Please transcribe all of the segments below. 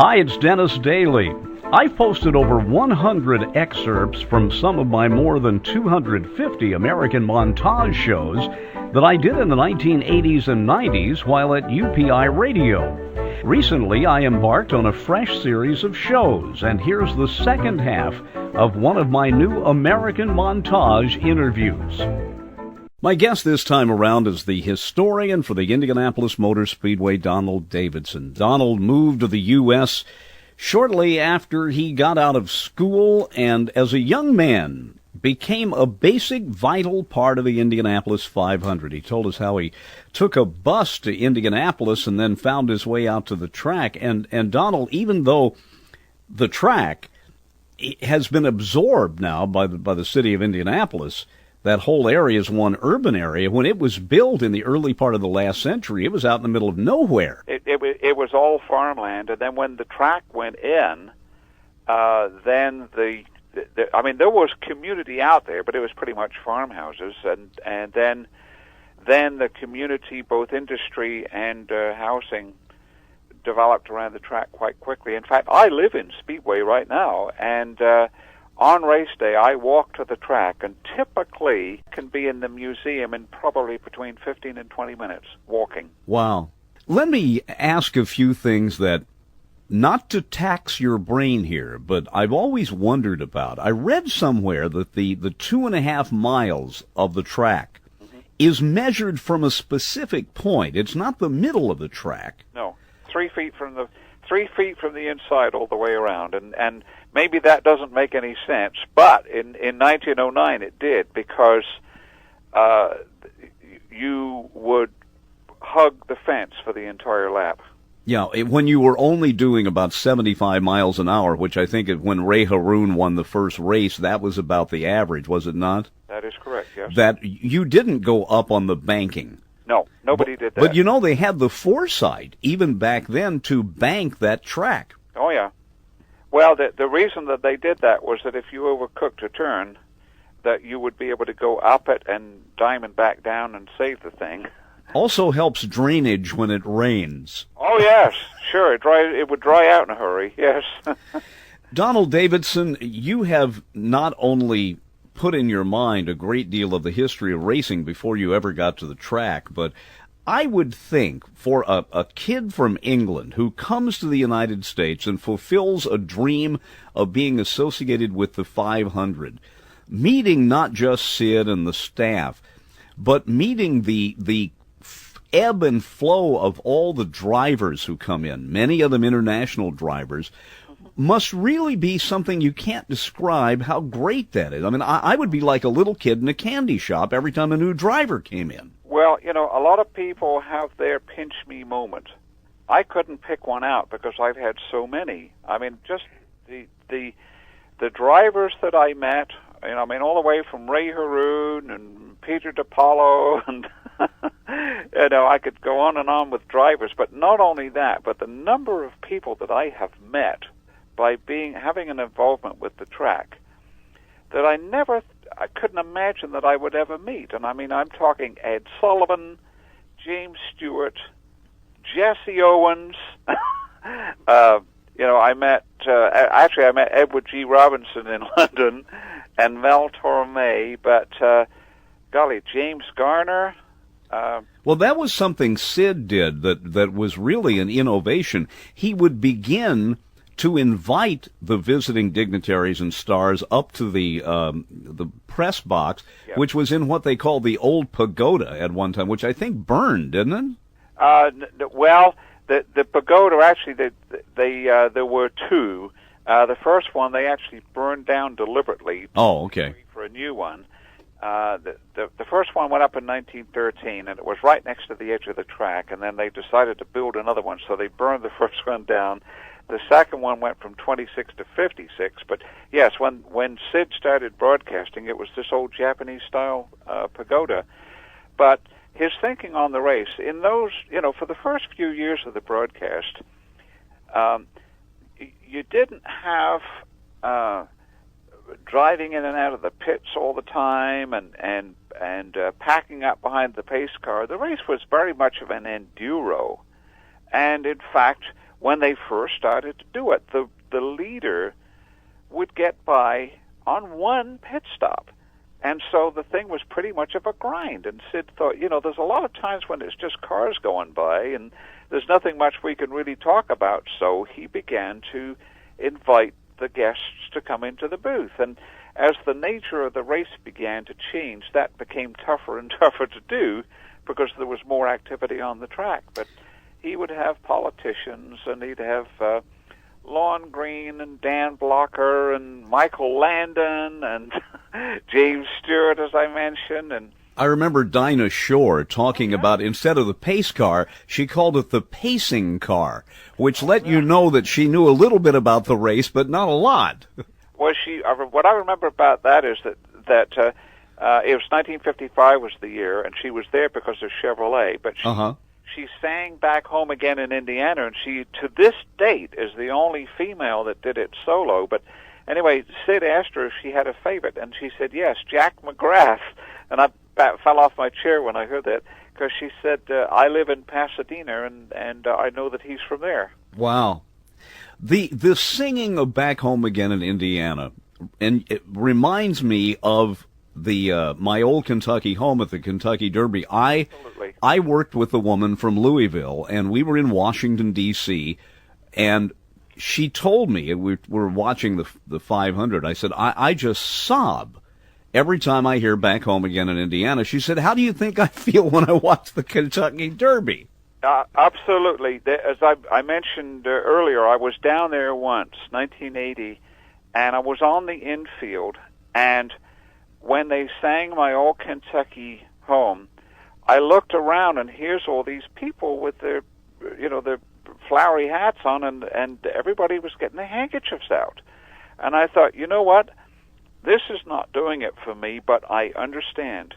Hi, it's Dennis Daly. I've posted over 100 excerpts from some of my more than 250 American montage shows that I did in the 1980s and 90s while at UPI Radio. Recently, I embarked on a fresh series of shows, and here's the second half of one of my new American montage interviews. My guest this time around is the historian for the Indianapolis Motor Speedway, Donald Davidson. Donald moved to the U.S. shortly after he got out of school, and as a young man became a basic, vital part of the Indianapolis 500. He told us how he took a bus to Indianapolis and then found his way out to the track. And Donald, even though the track has been absorbed now by the city of Indianapolis, that whole area is one urban area. When it was built in the early part of the last century, it was out in the middle of nowhere. It was all farmland, and then when the track went in, then there was community out there, but it was pretty much farmhouses, and then the community, both industry and housing, developed around the track quite quickly. In fact, I live in Speedway right now, and on race day, I walk to the track and typically can be in the museum in probably between 15 and 20 minutes walking. Wow. Let me ask a few things that, not to tax your brain here, but I've always wondered about. I read somewhere that the 2.5 miles of the track is measured from a specific point. It's not the middle of the track. No, 3 feet from the inside all the way around, and maybe that doesn't make any sense, but in 1909 it did, because you would hug the fence for the entire lap. Yeah, when you were only doing about 75 miles an hour, which I think when Ray Haroon won the first race, that was about the average, was it not? That is correct, yes. That you didn't go up on the banking. No, nobody did that. But you know, they had the foresight, even back then, to bank that track. Oh, yeah. Well, the reason that they did that was that if you overcooked a turn, that you would be able to go up it and diamond back down and save the thing. Also helps drainage when it rains. Oh, yes, sure. It would dry out in a hurry, yes. Donald Davidson, you have not only put in your mind a great deal of the history of racing before you ever got to the track, but I would think for a kid from England who comes to the United States and fulfills a dream of being associated with the 500, meeting not just Sid and the staff, but meeting the ebb and flow of all the drivers who come in, many of them international drivers, must really be something you can't describe how great that is. I mean, I would be like a little kid in a candy shop every time a new driver came in. Well, you know, a lot of people have their pinch me moment. I couldn't pick one out because I've had so many. I mean, just the drivers that I met, you know, I mean, all the way from Ray Haroon and Peter DiPaolo, and you know, I could go on and on with drivers. But not only that, but the number of people that I have met by having an involvement with the track that I couldn't imagine that I would ever meet. And I mean, I'm talking Ed Sullivan, James Stewart, Jesse Owens. You know, I met Edward G. Robinson in London and Mel Torme, but golly, James Garner. Well, that was something Sid did that was really an innovation. He would begin to invite the visiting dignitaries and stars up to the press box, yep, which was in what they called the old Pagoda at one time, which I think burned, didn't it? Well, the Pagoda, actually, there were two. The first one they actually burned down deliberately. Oh, okay. For a new one. The first one went up in 1913, and it was right next to the edge of the track, and then they decided to build another one, so they burned the first one down. The second one went from 26 to 56, but yes, when Sid started broadcasting, it was this old Japanese-style Pagoda. But his thinking on the race, in those, you know, for the first few years of the broadcast, you didn't have driving in and out of the pits all the time and packing up behind the pace car. The race was very much of an enduro, and in fact, when they first started to do it. The leader would get by on one pit stop. And so the thing was pretty much of a grind. And Sid thought, there's a lot of times when it's just cars going by and there's nothing much we can really talk about. So he began to invite the guests to come into the booth. And as the nature of the race began to change, that became tougher and tougher to do because there was more activity on the track. But he would have politicians, and he'd have Lon Green and Dan Blocker and Michael Landon and James Stewart, as I mentioned. And I remember Dinah Shore talking about, instead of the pace car, she called it the pacing car, which let you know that she knew a little bit about the race, but not a lot. Well, what I remember about that is that it was 1955 was the year, and she was there because of Chevrolet, but she sang Back Home Again in Indiana, and she, to this date, is the only female that did it solo. But anyway, Sid asked her if she had a favorite, and she said yes, Jack McGrath. And I fell off my chair when I heard that, because she said, I live in Pasadena, and I know that he's from there. Wow. The singing of Back Home Again in Indiana, and it reminds me of the my old Kentucky home at the Kentucky Derby. Absolutely. I worked with a woman from Louisville, and we were in Washington, D.C., and she told me, we were watching the 500, I said, I just sob every time I hear Back Home Again in Indiana. She said, how do you think I feel when I watch the Kentucky Derby? Absolutely. As I mentioned earlier, I was down there once, 1980, and I was on the infield, and when they sang My Old Kentucky Home, I looked around, and here's all these people with their flowery hats on, and everybody was getting their handkerchiefs out. And I thought, you know what? This is not doing it for me, but I understand.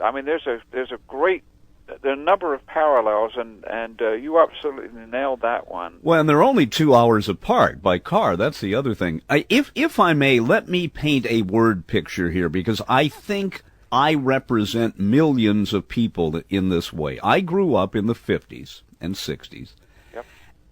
I mean, there are a number of parallels, and you absolutely nailed that one. Well, and they're only 2 hours apart by car. That's the other thing. If I may, let me paint a word picture here, because I think I represent millions of people in this way. I grew up in the 50s and 60s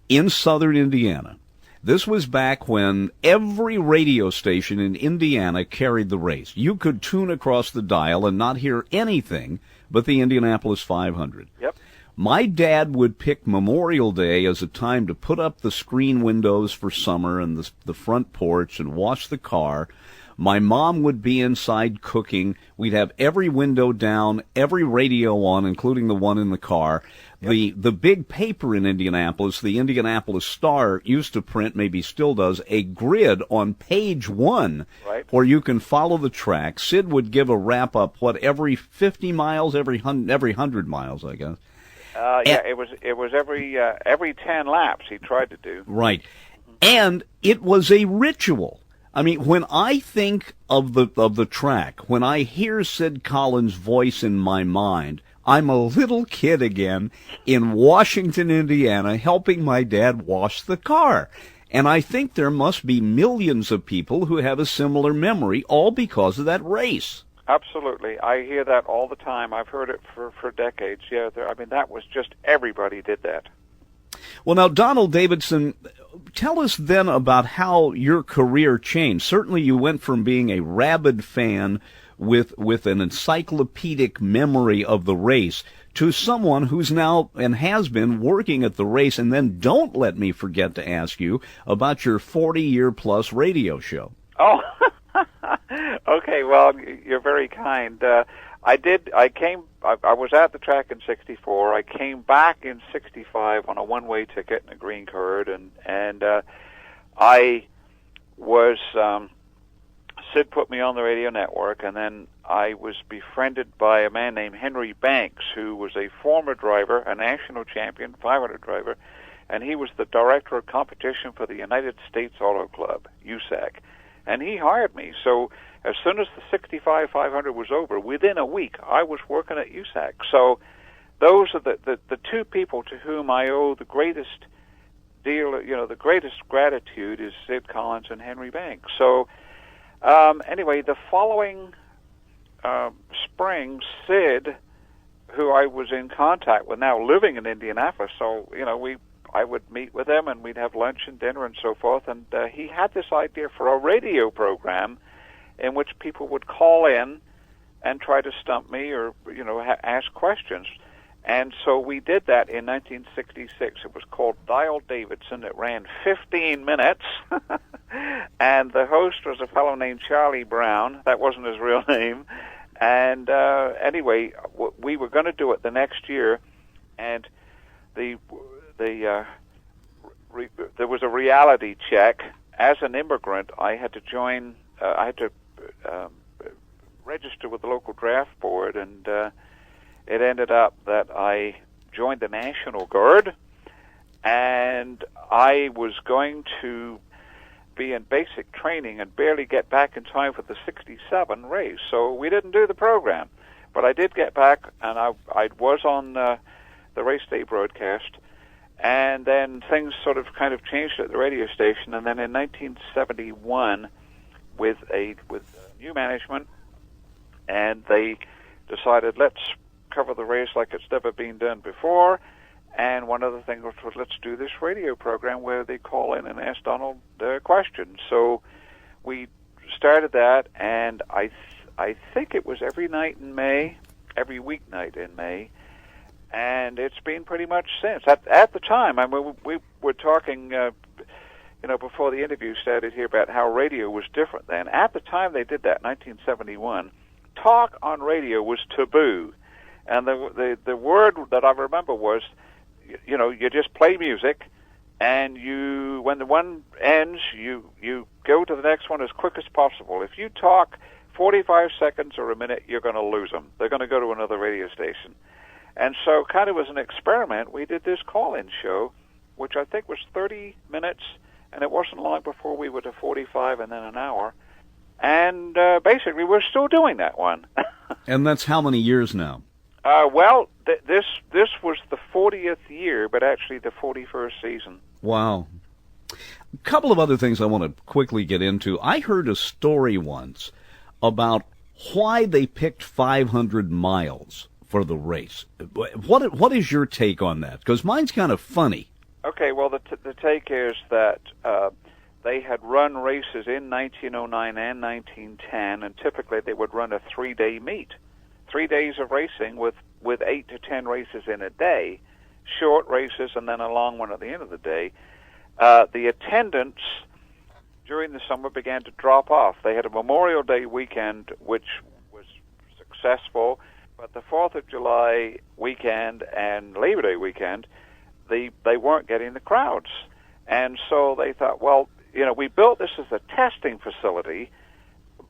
in southern Indiana. This was back when every radio station in Indiana carried the race. You could tune across the dial and not hear anything but the Indianapolis 500. Yep. My dad would pick Memorial Day as a time to put up the screen windows for summer and the front porch and wash the car. My mom would be inside cooking. We'd have every window down, every radio on, including the one in the car. Yep. The big paper in Indianapolis, the Indianapolis Star, used to print, maybe still does, a grid on page 1, right, where you can follow the track. Sid would give a wrap-up, every 50 miles, every 100 miles, I guess. It was every 10 laps he tried to do. Right. And it was a ritual. I mean, when I think of the track, when I hear Sid Collins' voice in my mind, I'm a little kid again in Washington, Indiana, helping my dad wash the car. And I think there must be millions of people who have a similar memory, all because of that race. Absolutely. I hear that all the time. I've heard it for decades. Yeah, that was just, everybody did that. Well, now, Donald Davidson, tell us then about how your career changed. Certainly you went from being a rabid fan with an encyclopedic memory of the race to someone who's now and has been working at the race. And then don't let me forget to ask you about your 40-year-plus radio show. Oh, okay. Well, you're very kind. I was at the track in 64. I came back in 65 on a one-way ticket and a green card, and I was Sid put me on the radio network, and then I was befriended by a man named Henry Banks, who was a former driver, a national champion 500 driver, and he was the director of competition for the United States Auto Club, USAC, and he hired me. So as soon as the 65 500 was over, within a week, I was working at USAC. So those are the two people to whom I owe the greatest deal, the greatest gratitude is Sid Collins and Henry Banks. So anyway, the following spring, Sid, who I was in contact with now living in Indianapolis, so, we I would meet with him, and we'd have lunch and dinner and so forth. And he had this idea for a radio program in which people would call in and try to stump me or, ask questions. And so we did that in 1966. It was called Dial Davidson. It ran 15 minutes. And the host was a fellow named Charlie Brown. That wasn't his real name. And anyway, we were going to do it the next year. And there was a reality check. As an immigrant, I had to join, register with the local draft board, and it ended up that I joined the National Guard, and I was going to be in basic training and barely get back in time for the 67 race. So we didn't do the program. But I did get back, and I was on the race day broadcast, and then things sort of kind of changed at the radio station. And then in 1971, with new management, and they decided, let's cover the race like it's never been done before. And one of the things was, let's do this radio program where they call in and ask Donald questions. So we started that, and I think it was every night in May, every weeknight in May, and it's been pretty much since. At the time, I mean, we were talking, before the interview started here about how radio was different then. At the time they did that, 1971, talk on radio was taboo, and the word that I remember was, you just play music, and when the one ends, you go to the next one as quick as possible. If you talk 45 seconds or a minute, you're going to lose them. They're going to go to another radio station. And so, kind of as an experiment, we did this call-in show, which I think was 30 minutes, and it wasn't long before we were to 45 and then an hour. And basically, we're still doing that one. And that's how many years now? This was the 40th year, but actually the 41st season. Wow. A couple of other things I want to quickly get into. I heard a story once about why they picked 500 miles for the race. What is your take on that? Because mine's kind of funny. Okay, well, the take is that they had run races in 1909 and 1910, and typically they would run a 3-day meet. 3 days of racing with 8 to 10 races in a day, short races and then a long one at the end of the day. The attendance during the summer began to drop off. They had a Memorial Day weekend, which was successful, but the 4th of July weekend and Labor Day weekend, they weren't getting the crowds. And so they thought, well, we built this as a testing facility,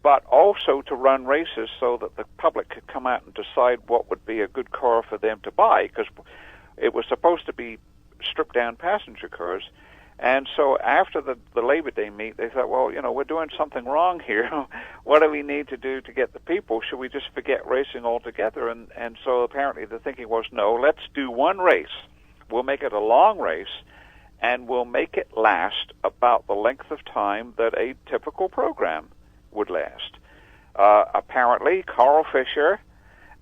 but also to run races so that the public could come out and decide what would be a good car for them to buy, because it was supposed to be stripped-down passenger cars. And so after the Labor Day meet, they thought, well, we're doing something wrong here. What do we need to do to get the people? Should we just forget racing altogether? And so apparently the thinking was, no, let's do one race. We'll make it a long race, and we'll make it last about the length of time that a typical program would last. Apparently, Carl Fisher,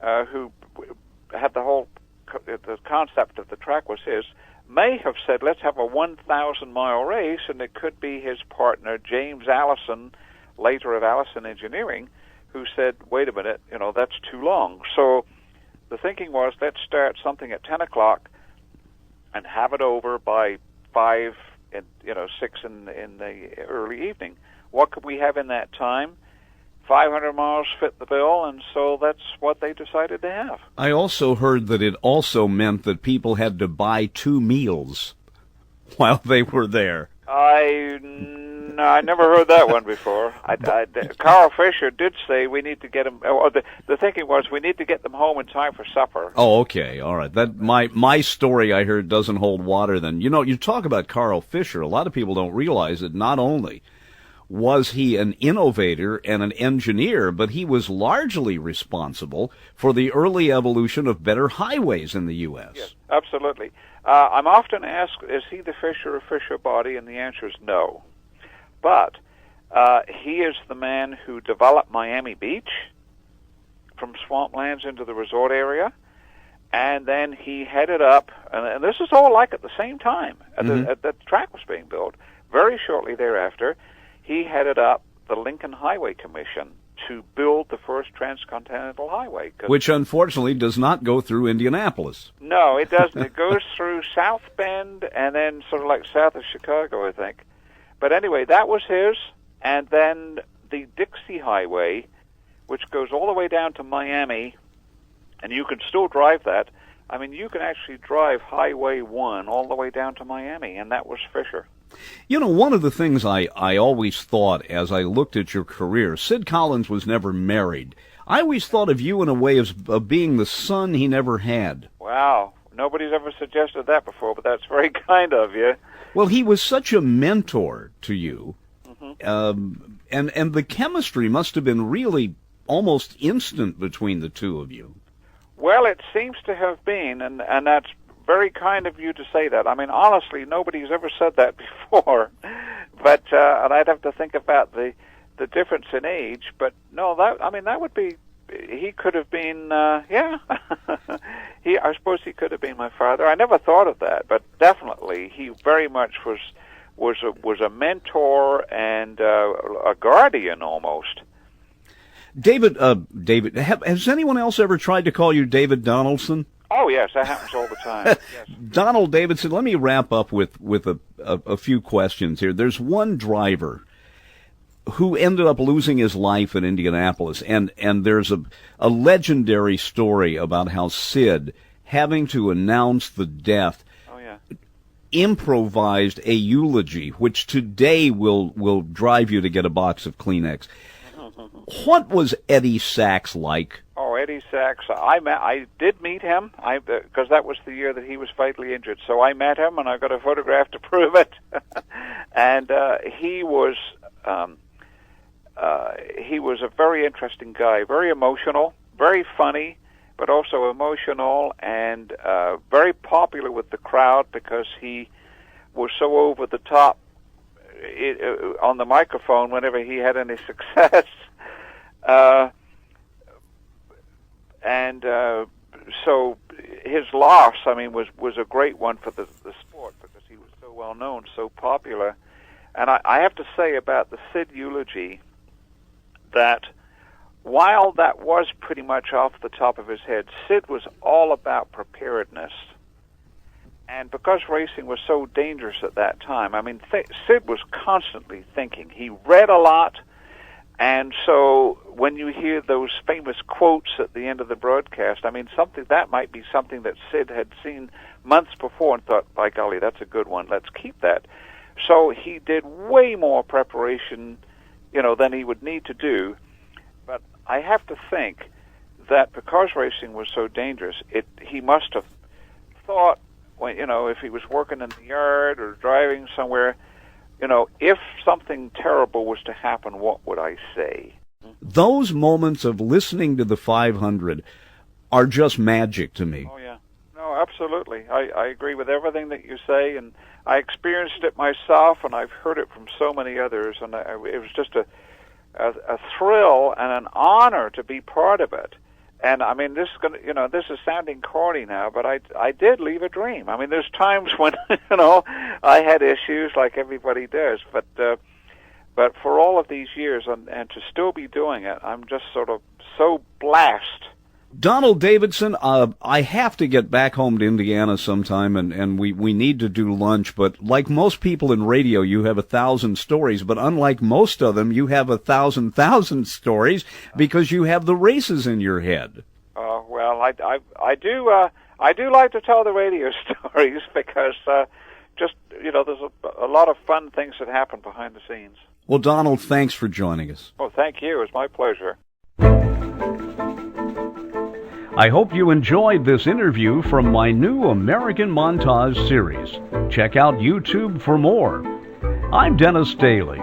who had the concept of the track was his, may have said, let's have a 1,000-mile race, and it could be his partner, James Allison, later of Allison Engineering, who said, wait a minute, that's too long. So the thinking was, let's start something at 10 o'clock and have it over by 5 and 6 in the early evening. What could we have in that time? 500 miles fit the bill, and so that's what they decided to have. I also heard that it also meant that people had to buy 2 meals while they were there. I never heard that one before. Carl Fisher did say we need to get them. The thinking was we need to get them home in time for supper. Oh, okay, all right. That my story I heard doesn't hold water. Then you talk about Carl Fisher. A lot of people don't realize that not only was he an innovator and an engineer, but he was largely responsible for the early evolution of better highways in the U.S. Yes, absolutely. I'm often asked, is he the Fisher of Fisher Body? And the answer is no. But he is the man who developed Miami Beach from swamplands into the resort area. and then he headed up, and this is all like at the same time the track was being built. Very shortly thereafter, he headed up the Lincoln Highway Commission to build the first transcontinental highway. Which unfortunately does not go through Indianapolis. No, it doesn't. It goes through South Bend and then sort of like south of Chicago, I think. But anyway, that was his. And then the Dixie Highway, which goes all the way down to Miami, and you can still drive that. I mean, you can actually drive Highway 1 all the way down to Miami, and that was Fisher. You know, one of the things I always thought as I looked at your career, Sid Collins was never married. I always thought of you in a way of being the son he never had. Wow. Nobody's ever suggested that before, but that's very kind of you. Well, he was such a mentor to you, and the chemistry must have been really almost instant between the two of you. Well, it seems to have been, and that's very kind of you to say that. I mean, honestly, nobody's ever said that before. But and I'd have to think about the difference in age. But no, that would be. He could have been. Yeah, I suppose he could have been my father. I never thought of that, but definitely he very much was a mentor and a guardian almost. David, has anyone else ever tried to call you David Donaldson? Oh, yes, that happens all the time. Yes. Donald Davidson, let me wrap up with a few questions here. There's one driver who ended up losing his life in Indianapolis, and there's a legendary story about how Sid, having to announce the death, improvised a eulogy, which today will drive you to get a box of Kleenex. What was Eddie Sachs like? Oh, Eddie Sachs! I did meet him, because that was the year that he was fatally injured. So I met him, and I got a photograph to prove it. And he was a very interesting guy, very emotional, very funny, but also emotional, and very popular with the crowd because he was so over the top on the microphone whenever he had any success. So his loss, I mean, was a great one for the sport because he was so well known, so popular. And I have to say about the Sid eulogy that while that was pretty much off the top of his head, Sid was all about preparedness. And because racing was so dangerous at that time, I mean, Sid was constantly thinking. He read a lot. And so when you hear those famous quotes at the end of the broadcast, I mean, that might be something that Sid had seen months before and thought, by golly, that's a good one. Let's keep that. So he did way more preparation, than he would need to do. But I have to think that because racing was so dangerous, he must have thought, if he was working in the yard or driving somewhere, if something terrible was to happen, what would I say? Those moments of listening to the 500 are just magic to me. Oh, yeah. No, absolutely. I agree with everything that you say, and I experienced it myself, and I've heard it from so many others, and it was just a thrill and an honor to be part of it. And I mean, this is sounding corny now, but I did leave a dream. I mean, there's times when I had issues like everybody does, but for all of these years and to still be doing it, I'm just sort of so blessed. Donald Davidson, I have to get back home to Indiana sometime, and we need to do lunch, but like most people in radio, you have 1,000 stories, but unlike most of them, you have 1,000 stories because you have the races in your head. Well, I do like to tell the radio stories because there's a lot of fun things that happen behind the scenes. Well, Donald, thanks for joining us. Oh, thank you. It's my pleasure. I hope you enjoyed this interview from my new American Montage series. Check out YouTube for more. I'm Dennis Daly.